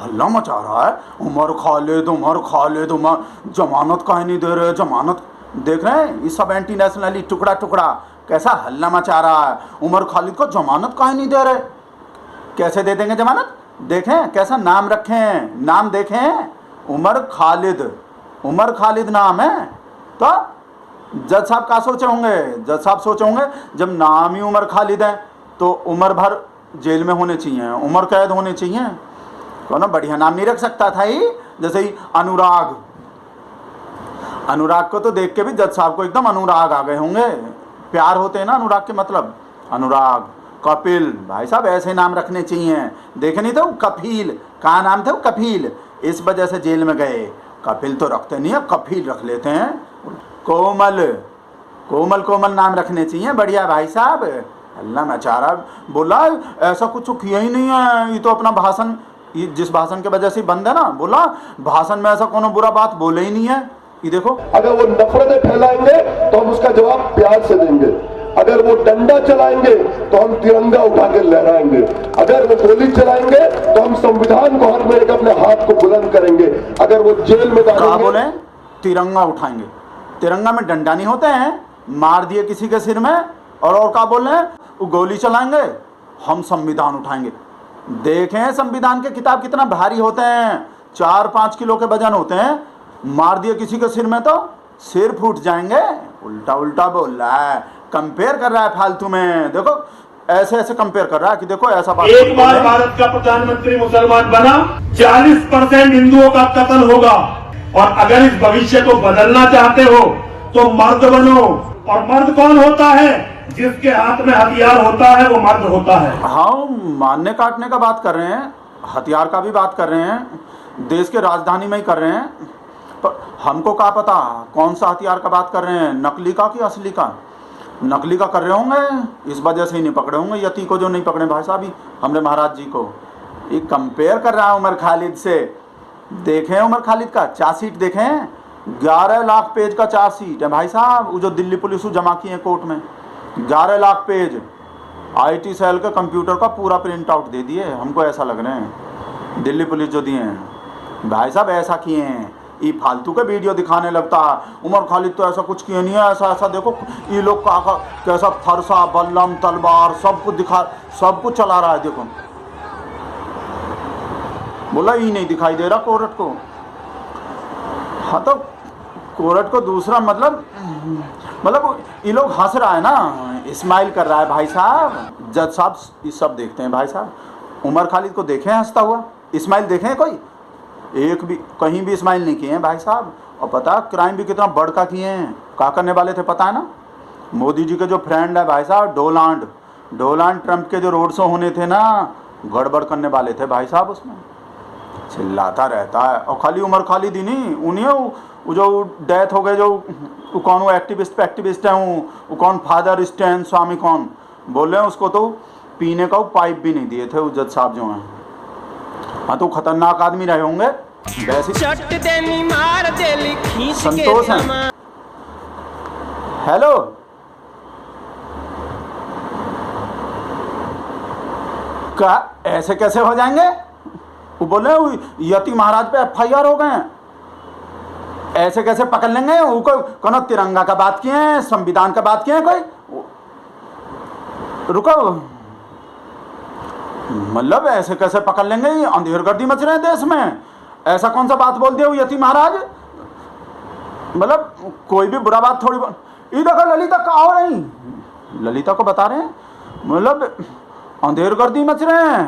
हल्ला मचा रहा है, उमर खालिद उमर, जमानत काहे नहीं दे रहे, जमानत। देख रहे हैं ये सब एंटी नेशनली टुकड़ा टुकड़ा कैसा हल्ला मचा रहा है, उमर खालिद को जमानत काहे नहीं दे रहे। कैसे दे देंगे जमानत? देखें कैसा नाम रखे हैं, नाम देखें, उमर खालिद नाम है। तो जज साहब क्या सोचे होंगे? जज साहब सोचे होंगे जब नाम ही उमर खालिद है तो उम्र भर जेल में होने चाहिए, उम्र कैद होने चाहिए। तो ना बढ़िया नाम नहीं रख सकता था ही? जैसे ही अनुराग को तो देख के भी जज साहब को एकदम अनुराग आ गए होंगे। प्यार होते हैं ना अनुराग के मतलब, अनुराग, कपिल, भाई साहब ऐसे नाम रखने चाहिए। देखे नहीं थे वो कफील, कहाँ नाम थे वो कफील, इस वजह से जेल में गए। कपिल तो रखते नहीं है, कफील रख लेते हैं। कोमल नाम रखने चाहिए, बढ़िया भाई साहब। अल्लाह बेचारा बोला ऐसा कुछ किया ही नहीं है, ये तो अपना भाषण, जिस भाषण के वजह से बंद है ना, बोला भाषण में ऐसा कोनो बुरा बात बोले ही नहीं है। ये देखो, अगर वो नफरतें फैलाएंगे तो हम उसका जवाब प्यार से देंगे, अगर वो डंडा चलाएंगे तो हम तिरंगा उठा के लहराएंगे, अगर वो गोली चलाएंगे तो हम संविधान को हाथ में लेकर अपने हाथ को बुलंद करेंगे, अगर वो जेल में डालेंगे बोले तिरंगा उठाएंगे। तिरंगा में डंडा नहीं होते हैं, मार दिए किसी के सिर में, और क्या बोल रहे हैं, वो गोली चलाएंगे, हम संविधान उठाएंगे। देखें संविधान के किताब कितना भारी होते हैं, 4-5 किलो के वजन होते हैं, मार दिए किसी के सिर में तो सिर फूट जाएंगे। उल्टा बोल रहा है, कंपेयर कर रहा है फालतू में। देखो ऐसे कंपेयर कर रहा है कि देखो ऐसा बात। एक बार भारत का प्रधानमंत्री मुसलमान बना, 40% हिंदुओं का कत्ल होगा, और अगर इस भविष्य को बदलना चाहते हो तो मर्द बनो। और मर्द कौन होता है? जिसके हाथ में हथियार होता है वो मर्द होता है। हाँ, मारने काटने का बात कर रहे हैं, हथियार का भी बात कर रहे हैं, देश के राजधानी में ही कर रहे हैं, पर हमको क्या पता कौन सा हथियार का बात कर रहे हैं, नकली का कि असली का। नकली का कर रहे होंगे, इस वजह से ही नहीं पकड़े होंगे यति को, जो नहीं पकड़े भाई साहब ही हमरे महाराज जी को। ये कंपेयर कर रहा है उमर खालिद से। देखें उमर खालिद का चार्जशीट देखें, 11 लाख पेज का चार्जशीट है भाई साहब, वो जो दिल्ली पुलिस जमा की है कोर्ट में, 11 लाख पेज। IT सेल के कंप्यूटर का पूरा प्रिंट आउट दे दिए, हमको ऐसा लग रहे हैं दिल्ली पुलिस जो दिए हैं भाई साहब, ऐसा किए हैं। ये फालतू के वीडियो दिखाने लगता है, उमर खालिद तो ऐसा कुछ किए नहीं है, ऐसा देखो ये लोग का कैसा फरसा, बल्लम, तलवार सब कुछ दिखा, सब कुछ चला रहा है। देखो बोला ये नहीं दिखाई दे रहा कोर्ट को। हाँ तो कोर्ट को दूसरा मतलब ये लोग हंस रहा है ना, स्माइल कर रहा है भाई साहब। जज साहब ये सब देखते हैं भाई साहब, उमर खालिद को देखें हंसता हुआ, स्माइल देखें कोई, एक भी कहीं भी स्माइल नहीं किए हैं भाई साहब। और पता क्राइम भी कितना बड़का किए हैं, क्या करने वाले थे पता है ना? मोदी जी के जो फ्रेंड है भाई साहब डोनाल्ड ट्रंप के जो रोड शो होने थे ना, गड़बड़ करने वाले थे भाई साहब, उसमें चिल्लाता रहता है। और खाली उमर खालिद ही नहीं, उन्हीं वो जो डेथ हो गए, जो कौन वो एक्टिविस्ट हैं, वो कौन फादर स्टैन स्वामी कौन बोल रहे हैं, उसको तो पीने का वो पाइप भी नहीं दिए थे वो जज साहब जो हैं। हाँ तो खतरनाक आदमी रहे होंगे वैसे। संतोष हैं। हेलो, क्या ऐसे कैसे हो जाएंगे? वो बोले यति महाराज पे FIR हो गए हैं, ऐसे कैसे पकड़ लेंगे? वो कोई तिरंगा का बात किए हैं, संविधान का बात किए हैं कोई? रुको, मतलब ऐसे कैसे पकड़ लेंगे? अंधेरगर्दी मच रहे हैं देश में, ऐसा कौन सा बात बोल दिया वो यति महाराज? मतलब कोई भी बुरा बात थोड़ी, ये देखो ललिता का हो रही, ललिता को बता रहे हैं, मतलब अंधेरगर्दी मच रहे हैं।